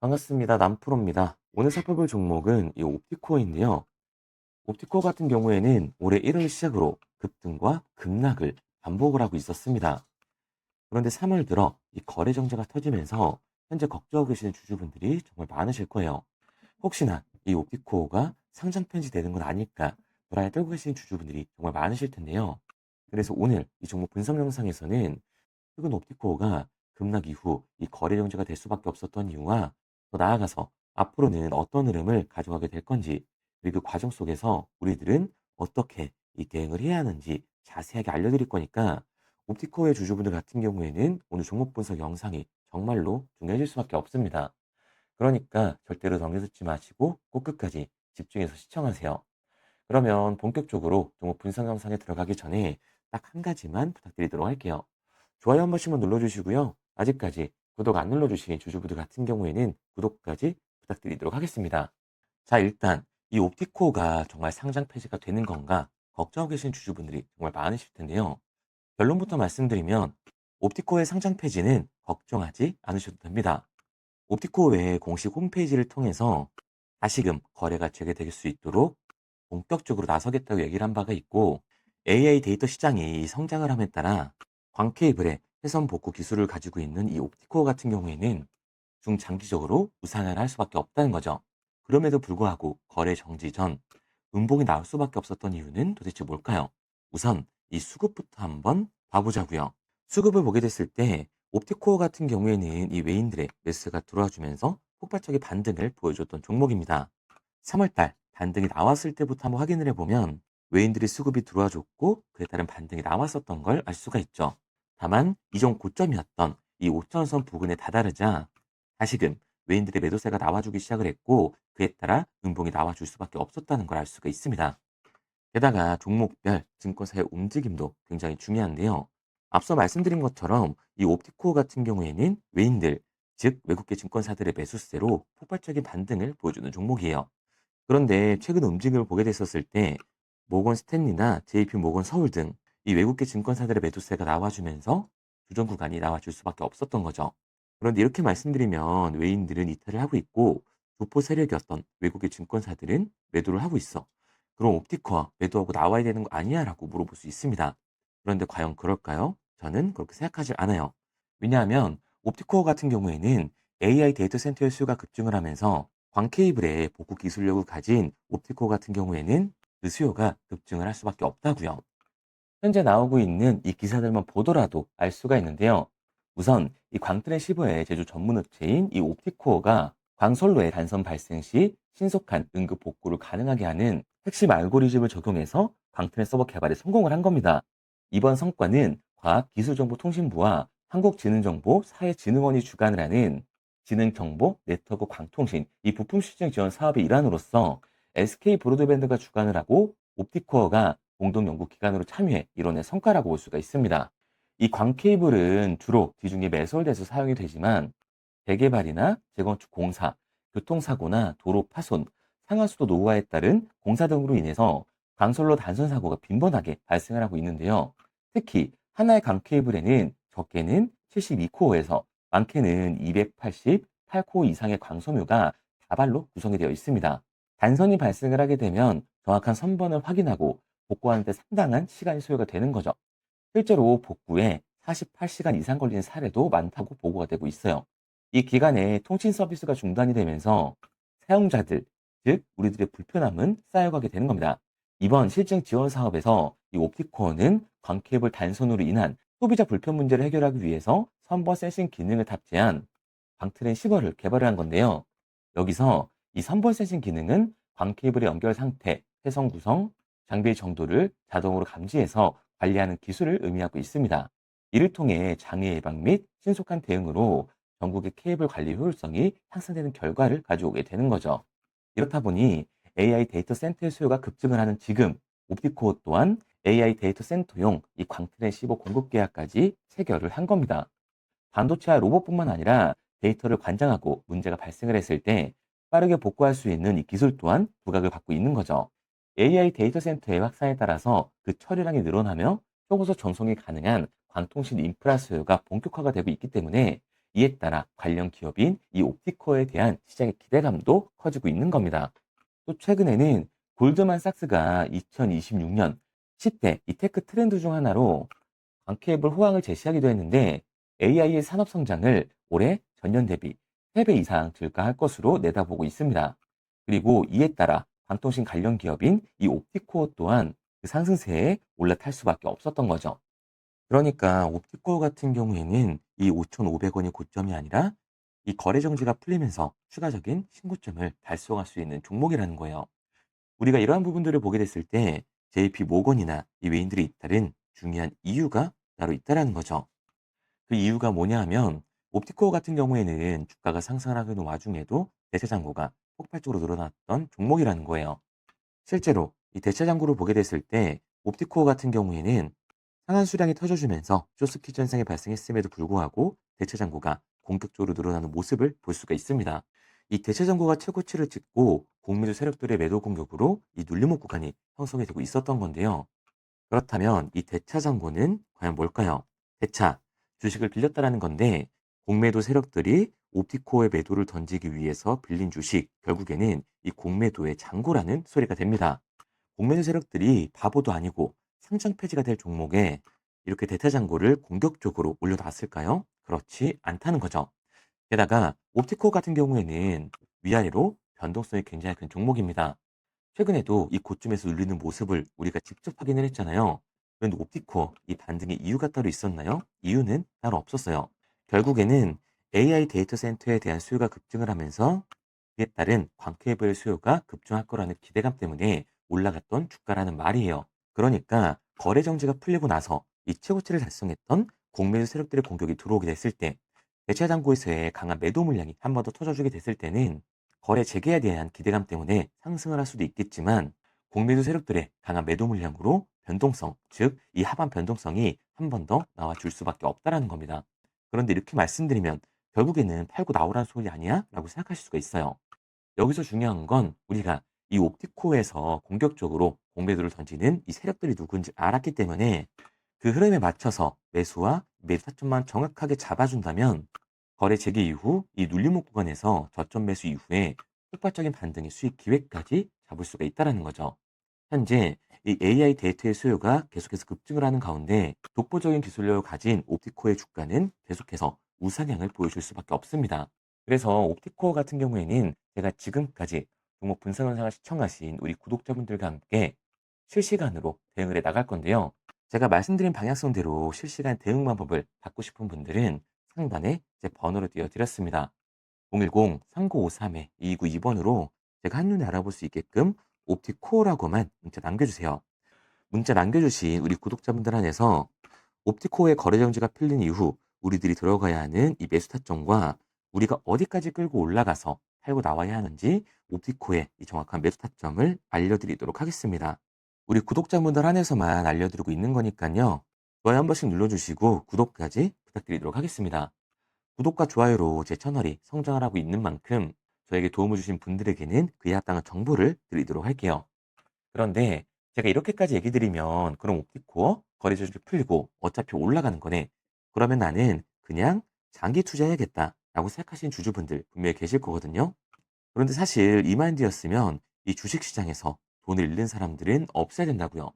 반갑습니다. 남프로입니다. 오늘 살펴볼 종목은 이 옵티코어인데요. 옵티코어 같은 경우에는 올해 1월 시작으로 급등과 급락을 반복을 하고 있었습니다. 그런데 3월 들어 이 거래 정지가 터지면서 현재 걱정하고 계시는 주주분들이 정말 많으실 거예요. 혹시나 이 옵티코어가 상장 폐지되는 건 아닐까 불안에 떨고 계시는 주주분들이 정말 많으실 텐데요. 그래서 오늘 이 종목 분석 영상에서는 최근 옵티코어가 급락 이후 이 거래 정지가 될 수밖에 없었던 이유와 더 나아가서 앞으로는 어떤 흐름을 가져가게 될 건지, 그리고 그 과정 속에서 우리들은 어떻게 이 대응을 해야 하는지 자세하게 알려드릴 거니까 옵티코어의 주주분들 같은 경우에는 오늘 종목 분석 영상이 정말로 중요해질 수밖에 없습니다. 그러니까 절대로 넘겨듣지 마시고 꼭 끝까지 집중해서 시청하세요. 그러면 본격적으로 종목 분석 영상에 들어가기 전에 딱 한 가지만 부탁드리도록 할게요. 좋아요 한 번씩만 눌러주시고요. 아직까지 구독 안 눌러주신 주주분들 같은 경우에는 구독까지 부탁드리도록 하겠습니다. 자, 일단 이 옵티코가 정말 상장 폐지가 되는 건가 걱정하고 계신 주주분들이 정말 많으실 텐데요. 결론부터 말씀드리면 옵티코의 상장 폐지는 걱정하지 않으셔도 됩니다. 옵티코 외에 공식 홈페이지를 통해서 다시금 거래가 재개될 수 있도록 본격적으로 나서겠다고 얘기를 한 바가 있고, AI 데이터 시장이 성장을 함에 따라 광케이블의 회선 복구 기술을 가지고 있는 이 옵티코어 같은 경우에는 중장기적으로 우상을 할 수밖에 없다는 거죠. 그럼에도 불구하고 거래 정지 전 음봉이 나올 수밖에 없었던 이유는 도대체 뭘까요? 우선 이 수급부터 한번 봐보자고요. 수급을 보게 됐을 때 옵티코어 같은 경우에는 이 외인들의 매수가 들어와 주면서 폭발적인 반등을 보여줬던 종목입니다. 3월달 반등이 나왔을 때부터 한번 확인을 해보면 외인들이 수급이 들어와 줬고 그에 따른 반등이 나왔었던 걸 알 수가 있죠. 다만 이전 고점이었던 이 5천선 부근에 다다르자 다시금 외인들의 매도세가 나와주기 시작을 했고 그에 따라 음봉이 나와줄 수밖에 없었다는 걸 알 수가 있습니다. 게다가 종목별 증권사의 움직임도 굉장히 중요한데요. 앞서 말씀드린 것처럼 이 옵티코어 같은 경우에는 외인들, 즉 외국계 증권사들의 매수세로 폭발적인 반등을 보여주는 종목이에요. 그런데 최근 움직임을 보게 됐었을 때 모건 스탠리나 JP 모건 서울 등 이 외국계 증권사들의 매도세가 나와주면서 조정 구간이 나와줄 수밖에 없었던 거죠. 그런데 이렇게 말씀드리면 외인들은 이탈을 하고 있고 조포 세력이었던 외국의 증권사들은 매도를 하고 있어. 그럼 옵티커 매도하고 나와야 되는 거 아니야? 라고 물어볼 수 있습니다. 그런데 과연 그럴까요? 저는 그렇게 생각하지 않아요. 왜냐하면 옵티코어 같은 경우에는 AI 데이터 센터의 수요가 급증을 하면서 광케이블의 복구 기술력을 가진 옵티코 같은 경우에는 그 수요가 급증을 할 수밖에 없다고요. 현재 나오고 있는 이 기사들만 보더라도 알 수가 있는데요. 우선 이 광트렌시버의 제조 전문 업체인 이 옵티코어가 광선로의 단선 발생 시 신속한 응급 복구를 가능하게 하는 핵심 알고리즘을 적용해서 광트렌 서버 개발에 성공을 한 겁니다. 이번 성과는 과학기술정보통신부와 한국지능정보사회진흥원이 주관을 하는 지능정보 네트워크 광통신 이 부품 시장 지원 사업의 일환으로서 SK 브로드밴드가 주관을 하고 옵티코어가 공동 연구 기관으로 참여해 이뤄낸 성과라고 볼 수가 있습니다. 이 광케이블은 주로 지중해 매설대에서 사용이 되지만 재개발이나 재건축 공사, 교통사고나 도로 파손, 상하수도 노후화에 따른 공사 등으로 인해서 강솔로 단선 사고가 빈번하게 발생을 하고 있는데요. 특히 하나의 광케이블에는 적게는 72코어에서 많게는 288코어 이상의 광섬유가 다발로 구성이 되어 있습니다. 단선이 발생을 하게 되면 정확한 선번을 확인하고 복구하는 데 상당한 시간이 소요가 되는 거죠. 실제로 복구에 48시간 이상 걸리는 사례도 많다고 보고가 되고 있어요. 이 기간에 통신 서비스가 중단이 되면서 사용자들, 즉 우리들의 불편함은 쌓여가게 되는 겁니다. 이번 실증 지원 사업에서 이 옵티코어는 광케이블 단선으로 인한 소비자 불편 문제를 해결하기 위해서 선버 센싱 기능을 탑재한 광트렌 시버를 개발을 한 건데요. 여기서 이 선버 센싱 기능은 광케이블의 연결 상태, 회선 구성, 장비의 정도를 자동으로 감지해서 관리하는 기술을 의미하고 있습니다. 이를 통해 장애 예방 및 신속한 대응으로 전국의 케이블 관리 효율성이 향상되는 결과를 가져오게 되는 거죠. 이렇다 보니 AI 데이터 센터의 수요가 급증을 하는 지금 옵티코어 또한 AI 데이터 센터용 이 광트렌 시버 공급 계약까지 체결을 한 겁니다. 반도체와 로봇뿐만 아니라 데이터를 관장하고 문제가 발생을 했을 때 빠르게 복구할 수 있는 이 기술 또한 부각을 받고 있는 거죠. AI 데이터 센터의 확산에 따라서 그 처리량이 늘어나며 초고속 전송이 가능한 광통신 인프라 수요가 본격화가 되고 있기 때문에 이에 따라 관련 기업인 이 옵티코어에 대한 시장의 기대감도 커지고 있는 겁니다. 또 최근에는 골드만삭스가 2026년 10대 이 테크 트렌드 중 하나로 광케이블 호황을 제시하기도 했는데 AI의 산업 성장을 올해 전년 대비 3배 이상 증가할 것으로 내다보고 있습니다. 그리고 이에 따라 방통신 관련 기업인 이 옵티코어 또한 그 상승세에 올라탈 수밖에 없었던 거죠. 그러니까 옵티코어 같은 경우에는 이 5,500원이 고점이 아니라 이 거래 정지가 풀리면서 추가적인 신고점을 달성할 수 있는 종목이라는 거예요. 우리가 이러한 부분들을 보게 됐을 때 JP 모건이나 이 외인들이 잇따른 중요한 이유가 따로 있다라는 거죠. 그 이유가 뭐냐 하면 옵티코어 같은 경우에는 주가가 상승하는 와중에도 대체 잔고가 폭발적으로 늘어났던 종목이라는 거예요. 실제로 이 대체 잔고를 보게 됐을 때 옵티코어 같은 경우에는 상한 수량이 터져주면서 쇼스퀴즈 현상이 발생했음에도 불구하고 대체 잔고가 공격적으로 늘어나는 모습을 볼 수가 있습니다. 이 대체 잔고가 최고치를 찍고 공매도 세력들의 매도 공격으로 이 눌림목 구간이 형성이 되고 있었던 건데요. 그렇다면 이 대차 잔고는 과연 뭘까요? 대차, 주식을 빌렸다라는 건데 공매도 세력들이 옵티코어의 매도를 던지기 위해서 빌린 주식, 결국에는 이 공매도의 잔고라는 소리가 됩니다. 공매도 세력들이 바보도 아니고 상장 폐지가 될 종목에 이렇게 대차 잔고를 공격적으로 올려놨을까요? 그렇지 않다는 거죠. 게다가 옵티코어 같은 경우에는 위아래로 변동성이 굉장히 큰 종목입니다. 최근에도 이 고점에서 눌리는 모습을 우리가 직접 확인을 했잖아요. 그런데 옵티코어 이 반등의 이유가 따로 있었나요? 이유는 따로 없었어요. 결국에는 AI 데이터 센터에 대한 수요가 급증을 하면서 그에 따른 광케이블 수요가 급증할 거라는 기대감 때문에 올라갔던 주가라는 말이에요. 그러니까 거래 정지가 풀리고 나서 이 최고치를 달성했던 공매도 세력들의 공격이 들어오게 됐을 때 대체 장고에서의 강한 매도 물량이 한 번 더 터져주게 됐을 때는 거래 재개에 대한 기대감 때문에 상승을 할 수도 있겠지만 공매도 세력들의 강한 매도 물량으로 변동성, 즉 이 하반 변동성이 한 번 더 나와줄 수밖에 없다라는 겁니다. 그런데 이렇게 말씀드리면 결국에는 팔고 나오라는 소리 아니야? 라고 생각하실 수가 있어요. 여기서 중요한 건 우리가 이 옵티코에서 공격적으로 공매도를 던지는 이 세력들이 누군지 알았기 때문에 그 흐름에 맞춰서 매수와 매도 타점만 정확하게 잡아준다면 거래 재개 이후 이 눌림목 구간에서 저점 매수 이후에 폭발적인 반등의 수익 기회까지 잡을 수가 있다는 거죠. 현재 이 AI 데이터의 수요가 계속해서 급증을 하는 가운데 독보적인 기술력을 가진 옵티코의 주가는 계속해서 우상향을 보여줄 수밖에 없습니다. 그래서 옵티코어 같은 경우에는 제가 지금까지 종목 분석 영상을 시청하신 우리 구독자분들과 함께 실시간으로 대응을 해 나갈 건데요. 제가 말씀드린 방향성대로 실시간 대응 방법을 받고 싶은 분들은 상단에 제 번호를 띄워드렸습니다. 010-3953-2292번으로 제가 한눈에 알아볼 수 있게끔 옵티코어라고만 문자 남겨주세요. 문자 남겨주신 우리 구독자분들 한해서 옵티코어의 거래 정지가 풀린 이후 우리들이 들어가야 하는 이 매수 타점과 우리가 어디까지 끌고 올라가서 팔고 나와야 하는지 옵티코의 이 정확한 매수 타점을 알려드리도록 하겠습니다. 우리 구독자분들 한해서만 알려드리고 있는 거니까요. 좋아요 한 번씩 눌러주시고 구독까지 부탁드리도록 하겠습니다. 구독과 좋아요로 제 채널이 성장을 하고 있는 만큼 저에게 도움을 주신 분들에게는 그에 합당한 정보를 드리도록 할게요. 그런데 제가 이렇게까지 얘기 드리면 그럼 옵티코어 거래 조정이 풀리고 어차피 올라가는 거네. 그러면 나는 그냥 장기 투자해야겠다라고 생각하시는 주주분들 분명히 계실 거거든요. 그런데 사실 이 마인드였으면 이 주식 시장에서 돈을 잃는 사람들은 없어야 된다고요.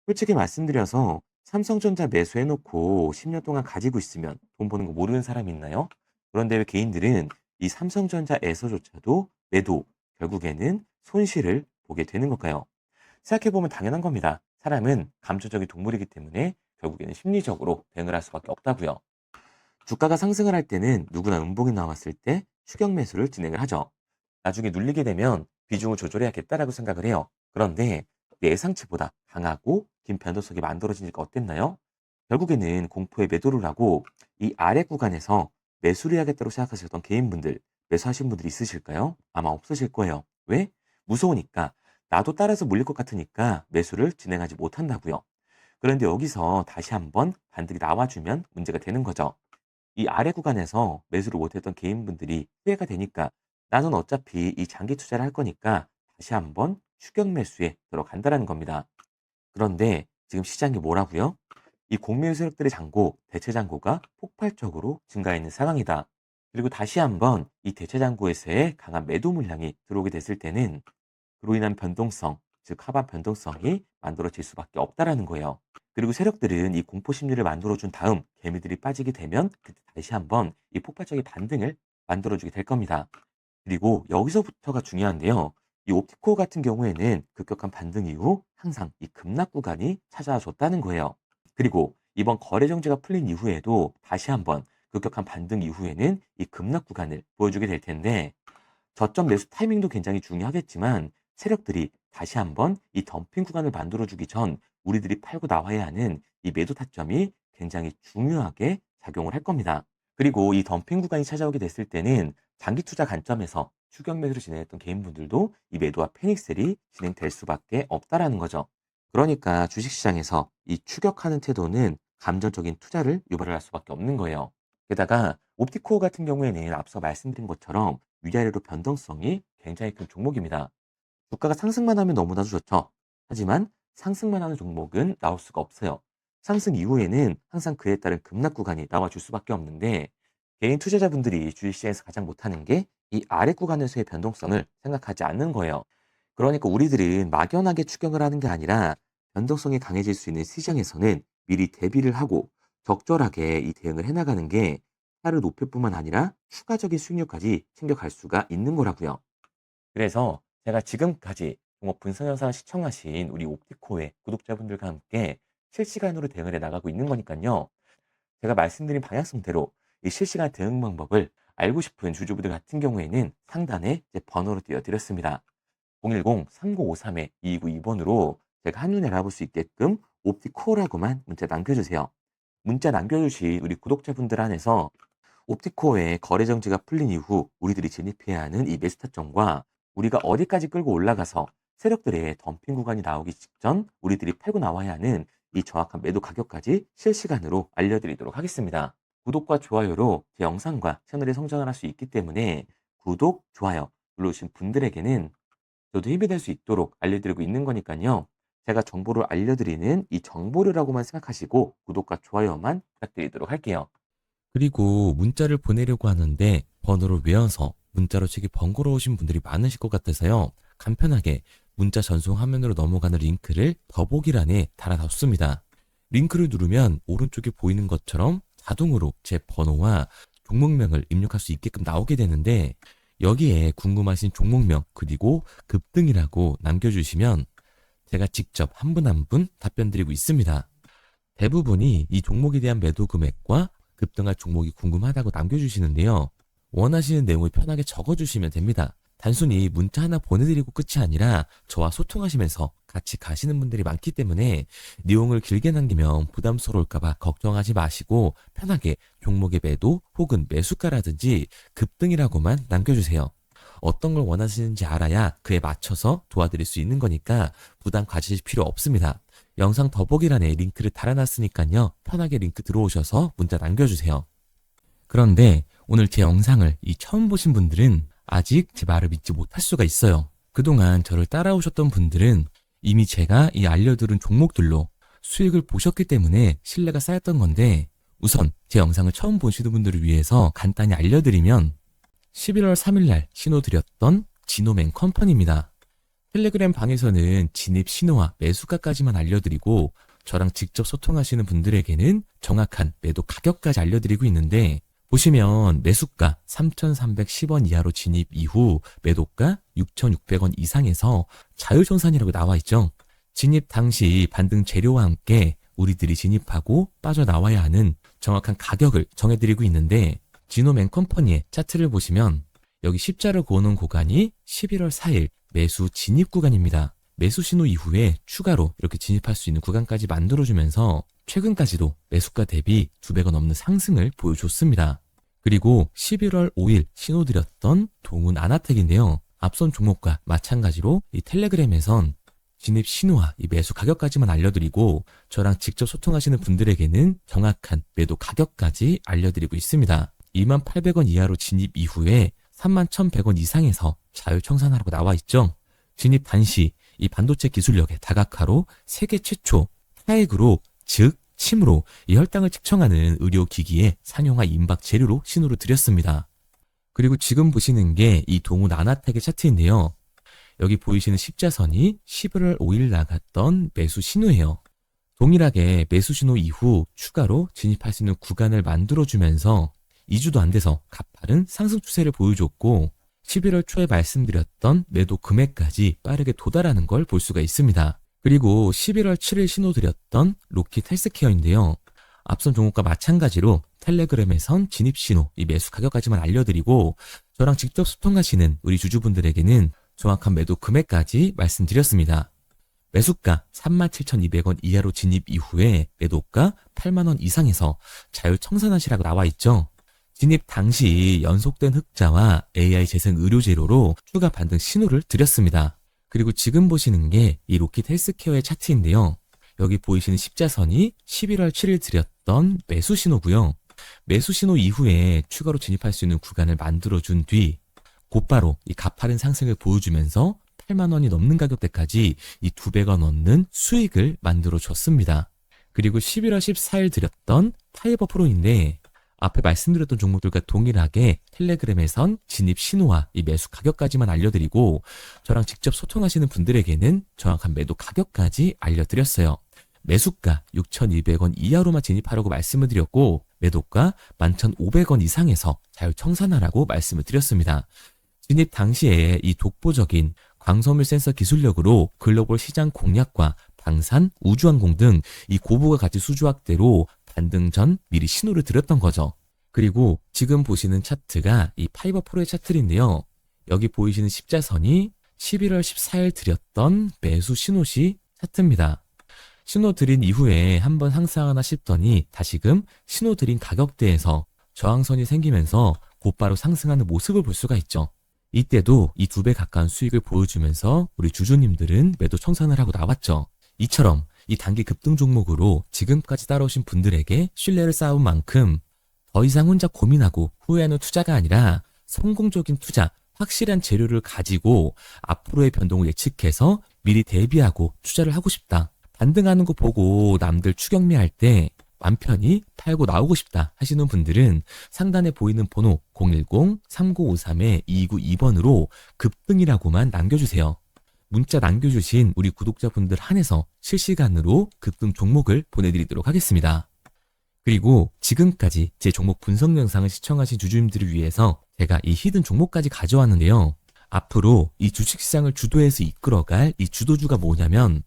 솔직히 말씀드려서 삼성전자 매수해 놓고 10년 동안 가지고 있으면 돈 버는 거 모르는 사람이 있나요? 그런데 왜 개인들은 이 삼성전자에서조차도 매도, 결국에는 손실을 보게 되는 걸까요? 생각해보면 당연한 겁니다. 사람은 감초적인 동물이기 때문에 결국에는 심리적으로 대응을 할 수밖에 없다고요. 주가가 상승을 할 때는 누구나 음봉이 나왔을 때 추격 매수를 진행을 하죠. 나중에 눌리게 되면 비중을 조절해야겠다라고 생각을 해요. 그런데 예상치보다 강하고 긴 변동성이 만들어지니까 어땠나요? 결국에는 공포에 매도를 하고 이 아래 구간에서 매수를 해야겠다고 생각하셨던 개인분들, 매수하신 분들이 있으실까요? 아마 없으실 거예요. 왜? 무서우니까. 나도 따라서 물릴 것 같으니까 매수를 진행하지 못한다고요. 그런데 여기서 다시 한번 반등이 나와주면 문제가 되는 거죠. 이 아래 구간에서 매수를 못했던 개인분들이 피해가 되니까 나는 어차피 이 장기 투자를 할 거니까 다시 한번 추격 매수에 들어간다라는 겁니다. 그런데 지금 시장이 뭐라고요? 이 공매수 세력들의 잔고, 대체 잔고가 폭발적으로 증가했는 상황이다. 그리고 다시 한번 이 대체 잔고에서의 강한 매도 물량이 들어오게 됐을 때는 그로 인한 변동성, 즉 하반 변동성이 만들어질 수밖에 없다라는 거예요. 그리고 세력들은 이 공포 심리를 만들어준 다음 개미들이 빠지게 되면 그때 다시 한번 이 폭발적인 반등을 만들어주게 될 겁니다. 그리고 여기서부터가 중요한데요. 이 옵티코 같은 경우에는 급격한 반등 이후 항상 이 급락 구간이 찾아와 줬다는 거예요. 그리고 이번 거래 정지가 풀린 이후에도 다시 한번 급격한 반등 이후에는 이 급락 구간을 보여주게 될 텐데 저점 매수 타이밍도 굉장히 중요하겠지만 세력들이 다시 한번 이 덤핑 구간을 만들어주기 전 우리들이 팔고 나와야 하는 이 매도 타점이 굉장히 중요하게 작용을 할 겁니다. 그리고 이 덤핑 구간이 찾아오게 됐을 때는 장기 투자 관점에서 추격 매수를 진행했던 개인분들도 이 매도와 패닉셀이 진행될 수밖에 없다라는 거죠. 그러니까 주식시장에서 이 추격하는 태도는 감정적인 투자를 유발할 수밖에 없는 거예요. 게다가 옵티코어 같은 경우에는 앞서 말씀드린 것처럼 위아래로 변동성이 굉장히 큰 종목입니다. 주가가 상승만 하면 너무나도 좋죠. 하지만 상승만 하는 종목은 나올 수가 없어요. 상승 이후에는 항상 그에 따른 급락 구간이 나와줄 수밖에 없는데 개인 투자자분들이 주식시장에서 가장 못하는 게 이 아래 구간에서의 변동성을 생각하지 않는 거예요. 그러니까 우리들은 막연하게 추격을 하는 게 아니라 변동성이 강해질 수 있는 시장에서는 미리 대비를 하고 적절하게 이 대응을 해나가는 게 차를 높일 뿐만 아니라 추가적인 수익률까지 챙겨갈 수가 있는 거라고요. 그래서 제가 지금까지 종목 분석 영상을 시청하신 우리 옵티코의 구독자분들과 함께 실시간으로 대응을 해 나가고 있는 거니까요. 제가 말씀드린 방향성대로 이 실시간 대응 방법을 알고 싶은 주주분들 같은 경우에는 상단에 제 번호로 띄워드렸습니다. 010-3953-2292번으로 제가 한눈에 알아볼 수 있게끔 옵티코라고만 문자 남겨주세요. 문자 남겨주신 우리 구독자분들 안에서 옵티코어의 거래 정지가 풀린 이후 우리들이 진입해야 하는 이 매수 타점과 우리가 어디까지 끌고 올라가서 세력들의 덤핑 구간이 나오기 직전 우리들이 팔고 나와야 하는 이 정확한 매도 가격까지 실시간으로 알려드리도록 하겠습니다. 구독과 좋아요로 제 영상과 채널이 성장을 할 수 있기 때문에 구독, 좋아요 눌러주신 분들에게는 저도 힘이 될 수 있도록 알려드리고 있는 거니까요. 제가 정보를 알려드리는 이 정보료라고만 생각하시고 구독과 좋아요만 부탁드리도록 할게요. 그리고 문자를 보내려고 하는데 번호를 외워서 문자로 치기 번거로우신 분들이 많으실 것 같아서요. 간편하게 문자 전송 화면으로 넘어가는 링크를 더보기란에 달아놨습니다. 링크를 누르면 오른쪽에 보이는 것처럼 자동으로 제 번호와 종목명을 입력할 수 있게끔 나오게 되는데 여기에 궁금하신 종목명 그리고 급등이라고 남겨주시면 제가 직접 한 분 한 분 답변 드리고 있습니다. 대부분이 이 종목에 대한 매도 금액과 급등할 종목이 궁금하다고 남겨주시는데요. 원하시는 내용을 편하게 적어주시면 됩니다. 단순히 문자 하나 보내드리고 끝이 아니라 저와 소통하시면서 같이 가시는 분들이 많기 때문에 내용을 길게 남기면 부담스러울까봐 걱정하지 마시고 편하게 종목의 매도 혹은 매수가라든지 급등이라고만 남겨주세요. 어떤 걸 원하시는지 알아야 그에 맞춰서 도와드릴 수 있는 거니까 부담 가지실 필요 없습니다. 영상 더보기란에 링크를 달아놨으니까요. 편하게 링크 들어오셔서 문자 남겨주세요. 그런데 오늘 제 영상을 처음 보신 분들은 아직 제 말을 믿지 못할 수가 있어요. 그동안 저를 따라오셨던 분들은 이미 제가 알려드린 종목들로 수익을 보셨기 때문에 신뢰가 쌓였던 건데 우선 제 영상을 처음 보시는 분들을 위해서 간단히 알려드리면 11월 3일날 신호드렸던 지노맨 컴퍼니입니다. 텔레그램 방에서는 진입 신호와 매수가까지만 알려드리고 저랑 직접 소통하시는 분들에게는 정확한 매도 가격까지 알려드리고 있는데 보시면 매수가 3,310원 이하로 진입 이후 매도가 6,600원 이상에서 자율정산이라고 나와 있죠. 진입 당시 반등 재료와 함께 우리들이 진입하고 빠져나와야 하는 정확한 가격을 정해드리고 있는데 지노맨 컴퍼니의 차트를 보시면 여기 십자를 그어놓은 구간이 11월 4일 매수 진입 구간입니다. 매수 신호 이후에 추가로 이렇게 진입할 수 있는 구간까지 만들어주면서 최근까지도 매수가 대비 200원 넘는 상승을 보여줬습니다. 그리고 11월 5일 신호드렸던 동훈 아나텍인데요. 앞선 종목과 마찬가지로 이 텔레그램에선 진입 신호와 이 매수 가격까지만 알려드리고 저랑 직접 소통하시는 분들에게는 정확한 매도 가격까지 알려드리고 있습니다. 28,000원 이하로 진입 이후에 31,100원 이상에서 자율청산하라고 나와 있죠. 진입 단시 이 반도체 기술력의 다각화로 세계 최초 타액으로 즉 침으로 이 혈당을 측정하는 의료기기에 산용화 임박 재료로 신호를 드렸습니다. 그리고 지금 보시는 게 이 동우 나나텍의 차트인데요. 여기 보이시는 십자선이 11월 5일 나갔던 매수 신호예요. 동일하게 매수 신호 이후 추가로 진입할 수 있는 구간을 만들어주면서 2주도 안 돼서 가파른 상승 추세를 보여줬고 11월 초에 말씀드렸던 매도 금액까지 빠르게 도달하는 걸 볼 수가 있습니다. 그리고 11월 7일 신호 드렸던 로킷 헬스케어인데요. 앞선 종목과 마찬가지로 텔레그램에선 진입 신호, 이 매수 가격까지만 알려드리고 저랑 직접 소통하시는 우리 주주분들에게는 정확한 매도 금액까지 말씀드렸습니다. 매수가 37,200원 이하로 진입 이후에 매도가 8만원 이상에서 자율 청산하시라고 나와 있죠. 진입 당시 연속된 흑자와 AI 재생 의료 재료로 추가 반등 신호를 드렸습니다. 그리고 지금 보시는 게 이 로킷 헬스케어의 차트인데요. 여기 보이시는 십자선이 11월 7일 드렸던 매수 신호고요. 매수 신호 이후에 추가로 진입할 수 있는 구간을 만들어준 뒤 곧바로 이 가파른 상승을 보여주면서 8만 원이 넘는 가격대까지 이 2배가 넘는 수익을 만들어줬습니다. 그리고 11월 14일 드렸던 파이버 프로인데 앞에 말씀드렸던 종목들과 동일하게 텔레그램에선 진입 신호와 이 매수 가격까지만 알려드리고 저랑 직접 소통하시는 분들에게는 정확한 매도 가격까지 알려드렸어요. 매수가 6,200원 이하로만 진입하라고 말씀을 드렸고 매도가 11,500원 이상에서 자율 청산하라고 말씀을 드렸습니다. 진입 당시에 이 독보적인 광섬유 센서 기술력으로 글로벌 시장 공략과 방산, 우주항공 등 이 고부가 가치 수주 확대로 반등 전 미리 신호를 드렸던 거죠. 그리고 지금 보시는 차트가 이 파이버 프로의 차트인데요. 여기 보이시는 십자선이 11월 14일 드렸던 매수 신호시 차트입니다. 신호 드린 이후에 한번 상승하나 싶더니 다시금 신호 드린 가격대에서 저항선이 생기면서 곧바로 상승하는 모습을 볼 수가 있죠. 이때도 이 2배 가까운 수익을 보여주면서 우리 주주님들은 매도 청산을 하고 나왔죠. 이처럼 이 단기 급등 종목으로 지금까지 따라오신 분들에게 신뢰를 쌓은 만큼 더 이상 혼자 고민하고 후회하는 투자가 아니라 성공적인 투자, 확실한 재료를 가지고 앞으로의 변동을 예측해서 미리 대비하고 투자를 하고 싶다. 반등하는 거 보고 남들 추격매할 때 맘 편히 팔고 나오고 싶다 하시는 분들은 상단에 보이는 번호 010-3953-2292번으로 급등이라고만 남겨주세요. 문자 남겨주신 우리 구독자분들 한해서 실시간으로 급등 종목을 보내드리도록 하겠습니다. 그리고 지금까지 제 종목 분석 영상을 시청하신 주주님들을 위해서 제가 이 히든 종목까지 가져왔는데요. 앞으로 이 주식시장을 주도해서 이끌어갈 이 주도주가 뭐냐면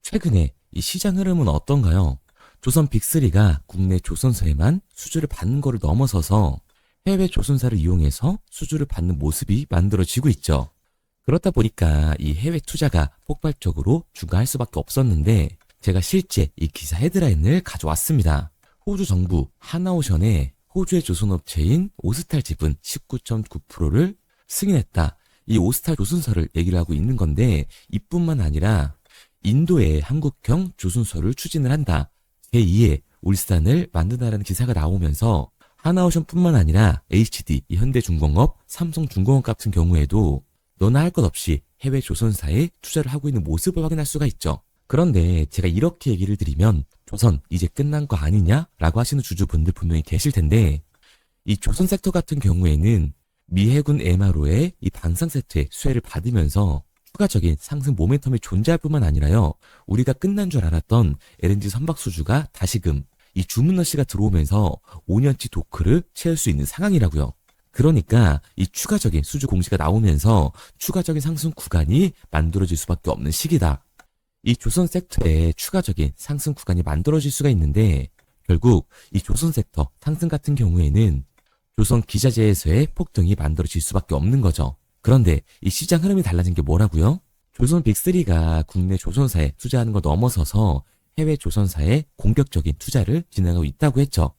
최근에 이 시장 흐름은 어떤가요? 조선 빅3가 국내 조선사에만 수주를 받는 거를 넘어서서 해외 조선사를 이용해서 수주를 받는 모습이 만들어지고 있죠. 그렇다 보니까 이 해외 투자가 폭발적으로 증가할 수밖에 없었는데 제가 실제 이 기사 헤드라인을 가져왔습니다. 호주 정부 하나오션에 호주의 조선업체인 오스탈 지분 19.9%를 승인했다. 이 오스탈 조선사를 얘기를 하고 있는 건데 이뿐만 아니라 인도의 한국형 조선소를 추진을 한다. 제2의 울산을 만든다라는 기사가 나오면서 하나오션뿐만 아니라 HD, 현대중공업, 삼성중공업 같은 경우에도 너나 할 것 없이 해외 조선사에 투자를 하고 있는 모습을 확인할 수가 있죠. 그런데 제가 이렇게 얘기를 드리면 조선 이제 끝난 거 아니냐라고 하시는 주주분들 분명히 계실 텐데 이 조선 섹터 같은 경우에는 미 해군 MRO의 이 방산 세트의 수혜를 받으면서 추가적인 상승 모멘텀이 존재할 뿐만 아니라요. 우리가 끝난 줄 알았던 LNG 선박 수주가 다시금 이 주문러시가 들어오면서 5년치 도크를 채울 수 있는 상황이라고요. 그러니까 이 추가적인 수주 공시가 나오면서 추가적인 상승 구간이 만들어질 수밖에 없는 시기다. 이 조선 섹터에 추가적인 상승 구간이 만들어질 수가 있는데 결국 이 조선 섹터 상승 같은 경우에는 조선 기자재에서의 폭등이 만들어질 수밖에 없는 거죠. 그런데 이 시장 흐름이 달라진 게 뭐라고요? 조선 빅3가 국내 조선사에 투자하는 걸 넘어서서 해외 조선사에 공격적인 투자를 진행하고 있다고 했죠.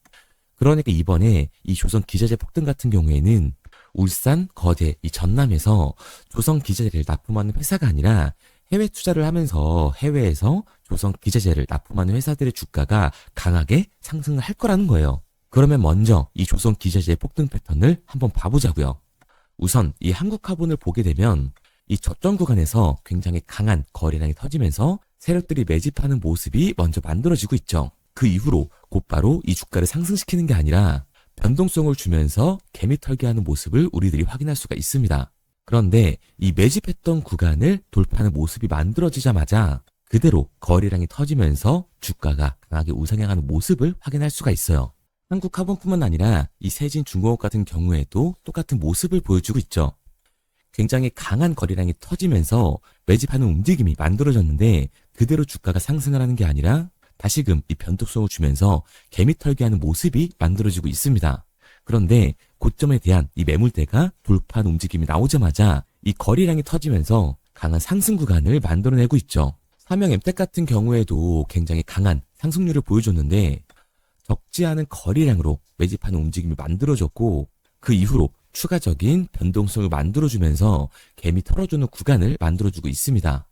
그러니까 이번에 이 조선 기자재 폭등 같은 경우에는 울산, 거제, 이 전남에서 조선 기자재를 납품하는 회사가 아니라 해외 투자를 하면서 해외에서 조선 기자재를 납품하는 회사들의 주가가 강하게 상승을 할 거라는 거예요. 그러면 먼저 이 조선 기자재의 폭등 패턴을 한번 봐보자고요. 우선 이 한국화본을 보게 되면 이 저점 구간에서 굉장히 강한 거래량이 터지면서 세력들이 매집하는 모습이 먼저 만들어지고 있죠. 그 이후로 곧바로 이 주가를 상승시키는 게 아니라 변동성을 주면서 개미 털기하는 모습을 우리들이 확인할 수가 있습니다. 그런데 이 매집했던 구간을 돌파하는 모습이 만들어지자마자 그대로 거래량이 터지면서 주가가 강하게 우상향하는 모습을 확인할 수가 있어요. 한국화본뿐만 아니라 이 세진중공업 같은 경우에도 똑같은 모습을 보여주고 있죠. 굉장히 강한 거래량이 터지면서 매집하는 움직임이 만들어졌는데 그대로 주가가 상승을 하는 게 아니라 다시금 이 변동성을 주면서 개미 털기하는 모습이 만들어지고 있습니다. 그런데 고점에 대한 이 매물대가 돌파하는 움직임이 나오자마자 이 거래량이 터지면서 강한 상승 구간을 만들어내고 있죠. 삼형 엠텍 같은 경우에도 굉장히 강한 상승률을 보여줬는데 적지 않은 거래량으로 매집하는 움직임이 만들어졌고 그 이후로 추가적인 변동성을 만들어주면서 개미 털어주는 구간을 만들어주고 있습니다.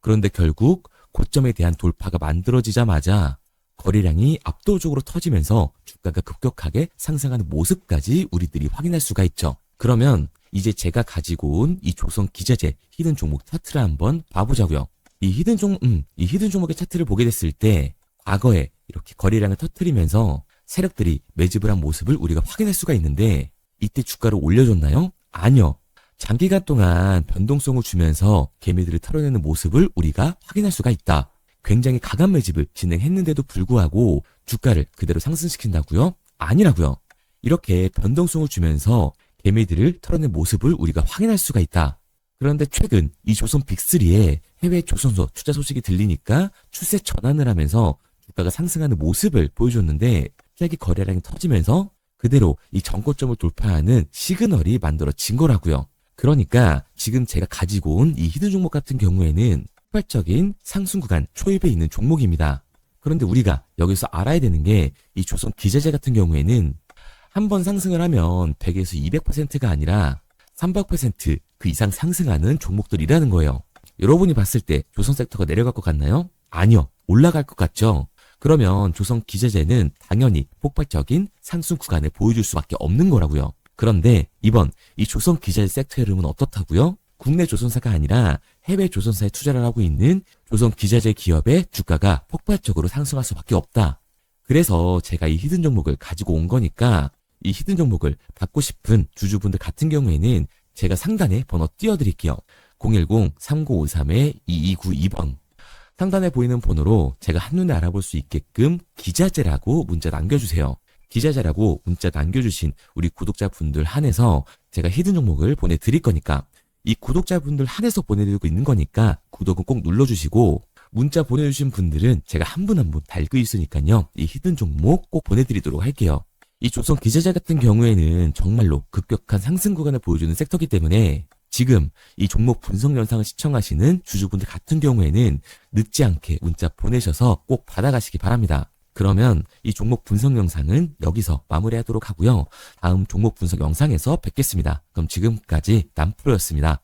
그런데 결국 고점에 대한 돌파가 만들어지자마자 거래량이 압도적으로 터지면서 주가가 급격하게 상승하는 모습까지 우리들이 확인할 수가 있죠. 그러면 이제 제가 가지고 온 이 조선 기자재 히든 종목 차트를 한번 봐보자고요. 이 히든 종목의 차트를 보게 됐을 때 과거에 이렇게 거래량을 터뜨리면서 세력들이 매집을 한 모습을 우리가 확인할 수가 있는데 이때 주가를 올려줬나요? 아니요. 장기간 동안 변동성을 주면서 개미들을 털어내는 모습을 우리가 확인할 수가 있다. 굉장히 강한 매집을 진행했는데도 불구하고 주가를 그대로 상승시킨다고요? 아니라고요. 이렇게 변동성을 주면서 개미들을 털어낸 모습을 우리가 확인할 수가 있다. 그런데 최근 이 조선 빅3의 해외 조선소 투자 소식이 들리니까 추세 전환을 하면서 주가가 상승하는 모습을 보여줬는데 갑자기 거래량이 터지면서 그대로 이 전고점을 돌파하는 시그널이 만들어진 거라고요. 그러니까 지금 제가 가지고 온 이 히든 종목 같은 경우에는 폭발적인 상승 구간 초입에 있는 종목입니다. 그런데 우리가 여기서 알아야 되는 게 이 조선 기자재 같은 경우에는 한 번 상승을 하면 100에서 200%가 아니라 300% 그 이상 상승하는 종목들이라는 거예요. 여러분이 봤을 때 조선 섹터가 내려갈 것 같나요? 아니요. 올라갈 것 같죠? 그러면 조선 기자재는 당연히 폭발적인 상승 구간을 보여줄 수밖에 없는 거라고요. 그런데 이번 이 조선 기자재 섹터 흐름은 어떻다고요? 국내 조선사가 아니라 해외 조선사에 투자를 하고 있는 조선 기자재 기업의 주가가 폭발적으로 상승할 수밖에 없다. 그래서 제가 이 히든 종목을 가지고 온 거니까 이 히든 종목을 받고 싶은 주주분들 같은 경우에는 제가 상단에 번호 띄워드릴게요. 010-3953-2292번. 상단에 보이는 번호로 제가 한눈에 알아볼 수 있게끔 기자재라고 문자 남겨주세요. 기자재라고 문자 남겨주신 우리 구독자분들 한해서 제가 히든 종목을 보내드릴 거니까 이 구독자분들 한해서 보내드리고 있는 거니까 구독은 꼭 눌러주시고 문자 보내주신 분들은 제가 한 분 한 분 달고 있으니까요. 이 히든 종목 꼭 보내드리도록 할게요. 이 조선 기자재 같은 경우에는 정말로 급격한 상승 구간을 보여주는 섹터이기 때문에 지금 이 종목 분석 영상을 시청하시는 주주분들 같은 경우에는 늦지 않게 문자 보내셔서 꼭 받아가시기 바랍니다. 그러면 이 종목 분석 영상은 여기서 마무리하도록 하고요. 다음 종목 분석 영상에서 뵙겠습니다. 그럼 지금까지 남프로였습니다.